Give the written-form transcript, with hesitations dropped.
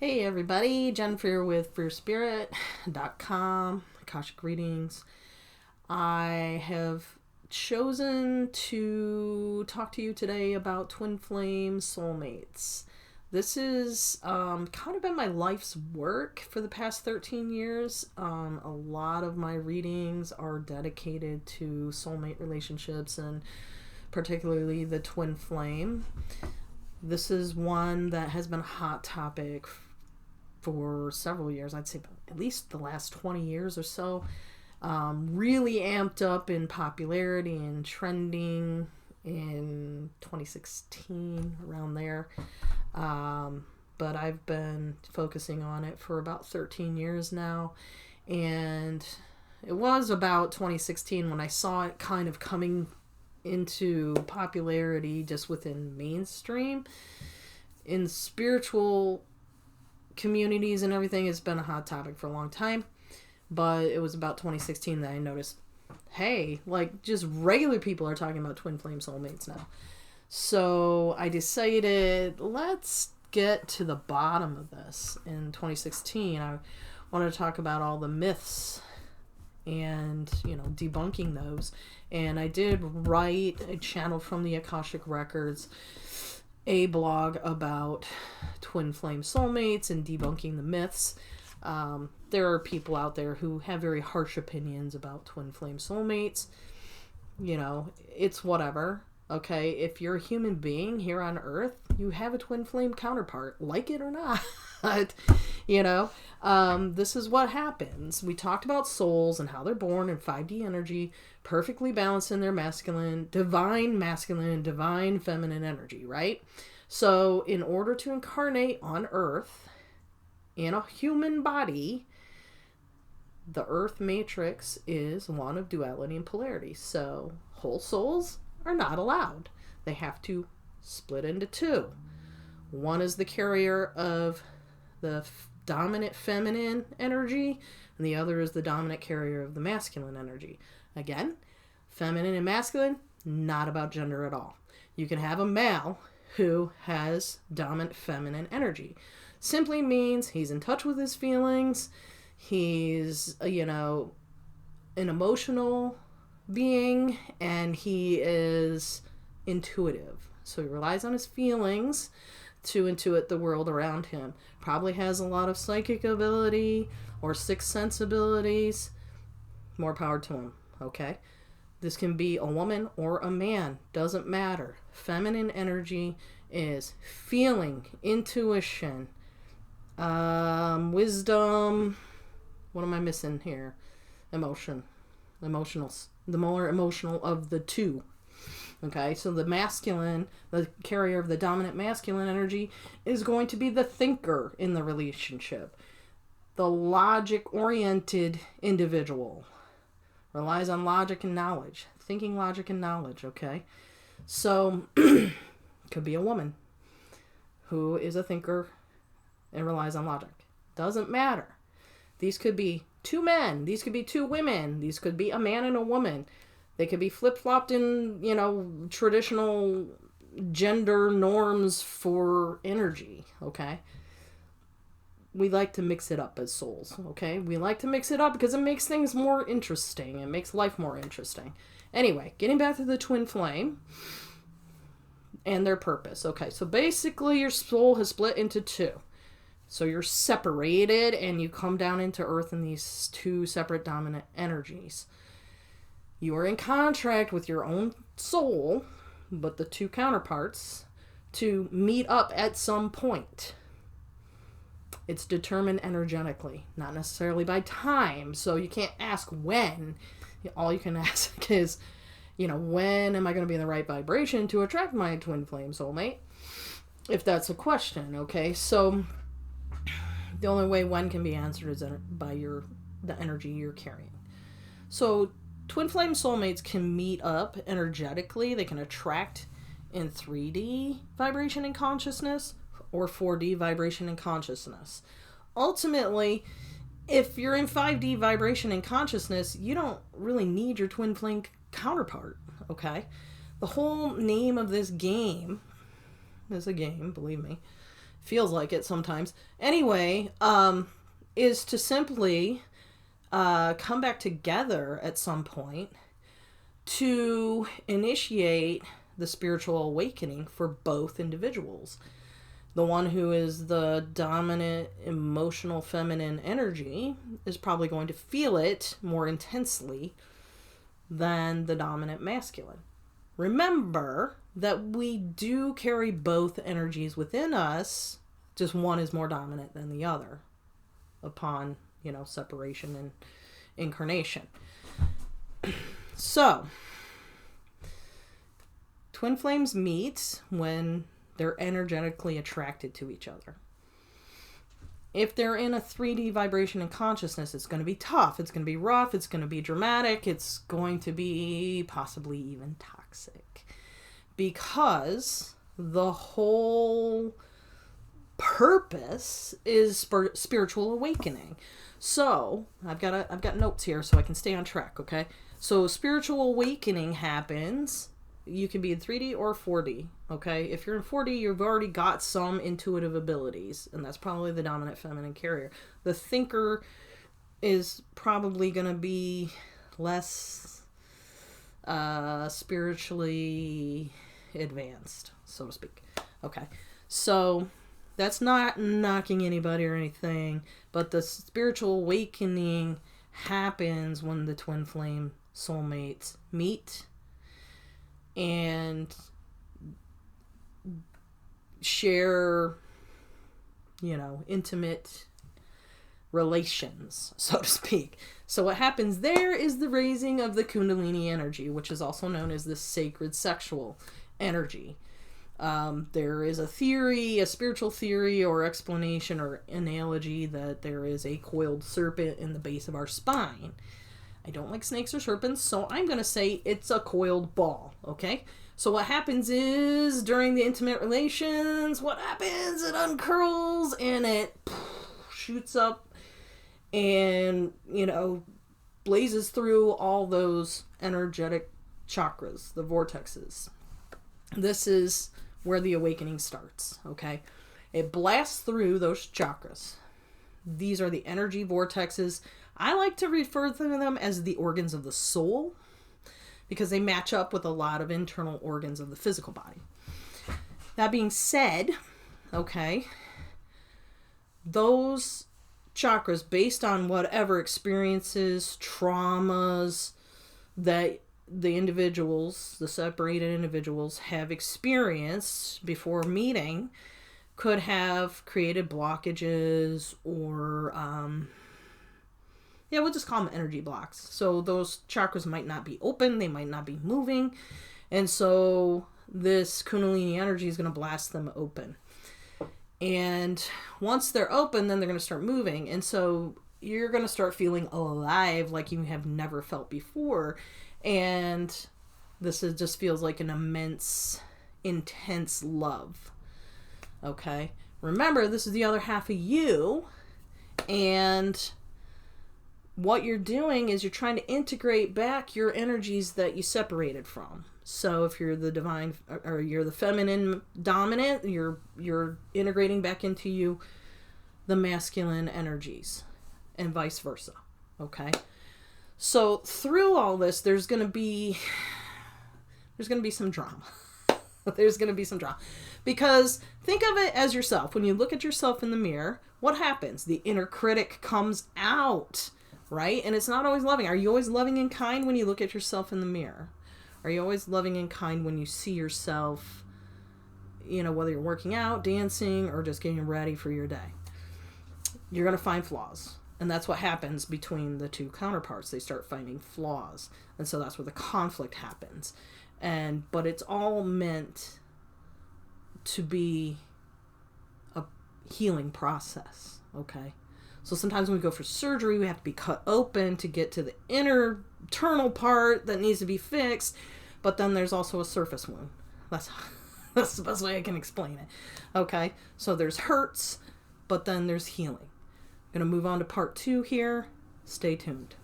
Hey everybody, Jennifer with FreeSpirit.com, Akashic readings. I have chosen to talk to you today about Twin Flame Soulmates. This is kind of been my life's work for the past 13 years. A lot of my readings are dedicated to soulmate relationships and particularly the twin flame. This is one that has been a hot topic for several years. I'd say at least the last 20 years or so. Really amped up in popularity and trending in 2016, around there. But I've been focusing on it for about 13 years now. And it was about 2016 when I saw it kind of coming into popularity just within mainstream. In spiritual communities and everything, it's been a hot topic for a long time, but it was about 2016 that I noticed, hey, like just regular people are talking about twin flame soulmates now. So I decided, let's get to the bottom of this. In 2016, I wanted to talk about all the myths and, debunking those. And I did write a channel from the Akashic Records, a blog about twin flame soulmates and debunking the myths. There are people out there who have very harsh opinions about twin flame soulmates. It's whatever. Okay, if you're a human being here on Earth, you have a twin flame counterpart, like it or not. This is what happens. We talked about souls and how they're born in 5D energy, perfectly balanced in their divine masculine and divine feminine energy, right? So in order to incarnate on Earth in a human body, the Earth matrix is one of duality and polarity. So whole souls are not allowed. They have to split into two. One is the carrier of the dominant feminine energy, and the other is the dominant carrier of the masculine energy. Again, feminine and masculine, not about gender at all. You can have a male who has dominant feminine energy. Simply means he's in touch with his feelings, he's, an emotional being, and he is intuitive. So he relies on his feelings to intuit the world around him. Probably has a lot of psychic ability or sixth sense abilities. More power to him, okay? This can be a woman or a man. Doesn't matter. Feminine energy is feeling, intuition, wisdom. What am I missing here? Emotional. The more emotional of the two. Okay, so the masculine, the carrier of the dominant masculine energy, is going to be the thinker in the relationship. The logic-oriented individual. Relies on logic and knowledge. Thinking, logic, and knowledge, okay? So, could be a woman who is a thinker and relies on logic. Doesn't matter. These could be two men. These could be two women. These could be a man and a woman. They could be flip-flopped in, traditional gender norms for energy, okay? We like to mix it up as souls, okay? We like to mix it up because it makes things more interesting. It makes life more interesting. Anyway, getting back to the twin flame and their purpose. Okay, so basically your soul has split into two. So you're separated and you come down into Earth in these two separate dominant energies. You are in contract with your own soul, but the two counterparts, to meet up at some point. It's determined energetically, not necessarily by time, so you can't ask when. All you can ask is, when am I going to be in the right vibration to attract my twin flame soulmate? If that's a question, okay? So the only way when can be answered is by the energy you're carrying. So twin flame soulmates can meet up energetically. They can attract in 3D vibration and consciousness or 4D vibration and consciousness. Ultimately, if you're in 5D vibration and consciousness, you don't really need your twin flame counterpart, okay? The whole name of this game, is a game, believe me, feels like it sometimes. Anyway, is to simply come back together at some point to initiate the spiritual awakening for both individuals. The one who is the dominant, emotional, feminine energy is probably going to feel it more intensely than the dominant masculine. Remember that we do carry both energies within us, just one is more dominant than the other upon, separation and incarnation. So, twin flames meet when they're energetically attracted to each other. If they're in a 3D vibration and consciousness, it's going to be tough. It's going to be rough. It's going to be dramatic. It's going to be possibly even toxic. Because the whole purpose is spiritual awakening. So, I've got notes here so I can stay on track, okay? So, spiritual awakening happens. You can be in 3D or 4D, okay? If you're in 4D, you've already got some intuitive abilities, and that's probably the dominant feminine carrier. The thinker is probably going to be less spiritually advanced, so to speak. Okay, so that's not knocking anybody or anything, but the spiritual awakening happens when the twin flame soulmates meet and share, intimate relations, so to speak. So what happens there is the raising of the Kundalini energy, which is also known as the sacred sexual energy. There is a theory, a spiritual theory or explanation or analogy that there is a coiled serpent in the base of our spine. I don't like snakes or serpents, so I'm going to say it's a coiled ball, okay? So what happens is, during the intimate relations, what happens? It uncurls and it shoots up and, blazes through all those energetic chakras, the vortexes. This is where the awakening starts, okay? It blasts through those chakras. These are the energy vortexes. I like to refer to them as the organs of the soul because they match up with a lot of internal organs of the physical body. That being said, okay, those chakras, based on whatever experiences, traumas that the individuals, the separated individuals, have experienced before meeting, could have created blockages or we'll just call them energy blocks. So those chakras might not be open, they might not be moving, and so this Kundalini energy is going to blast them open. And once they're open, then they're going to start moving, and so you're going to start feeling alive like you have never felt before. And just feels like an immense, intense love. Okay? Remember, this is the other half of you, and what you're doing is you're trying to integrate back your energies that you separated from. So if you're the divine, or you're the feminine dominant, you're integrating back into you the masculine energies, and vice versa. Okay? So through all this, there's going to be some drama. There's going to be some drama. Because think of it as yourself. When you look at yourself in the mirror, what happens? The inner critic comes out, right? And it's not always loving. Are you always loving and kind when you look at yourself in the mirror? Are you always loving and kind when you see yourself, whether you're working out, dancing, or just getting ready for your day? You're going to find flaws. And that's what happens between the two counterparts. They start finding flaws. And so that's where the conflict happens. But it's all meant to be a healing process, okay? So sometimes when we go for surgery, we have to be cut open to get to the internal part that needs to be fixed. But then there's also a surface wound. That's the best way I can explain it. Okay? So there's hurts, but then there's healing. I'm going to move on to part 2 here. Stay tuned.